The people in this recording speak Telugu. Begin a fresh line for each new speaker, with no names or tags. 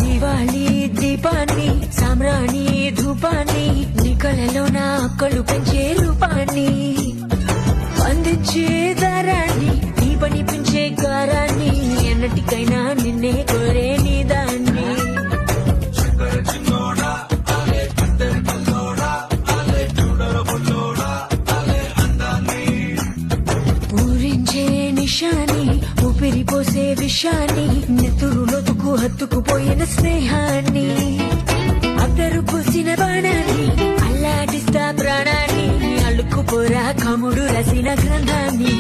దివాళీ దీపాన్ని సామ్రాణి ధూపాన్ని నీ కళలో నా అక్కలు పెంచే రూపాన్ని అందించే దారాన్ని నీ పని పెంచే గారాన్ని ఎన్నటికైనా నిన్నే కోరే నీ దాన్ని ఊరించే నిషాని ఊపిరి పోసే విషాన్ని నెత్తురులోతుకు హత్తుకుపోయిన స్నేహాన్ని అద్దరు పూసిన బాణాన్ని అల్లాడిస్తా ప్రాణాన్ని అల్లుకుపోరా కముడు రసిన గ్రంథాన్ని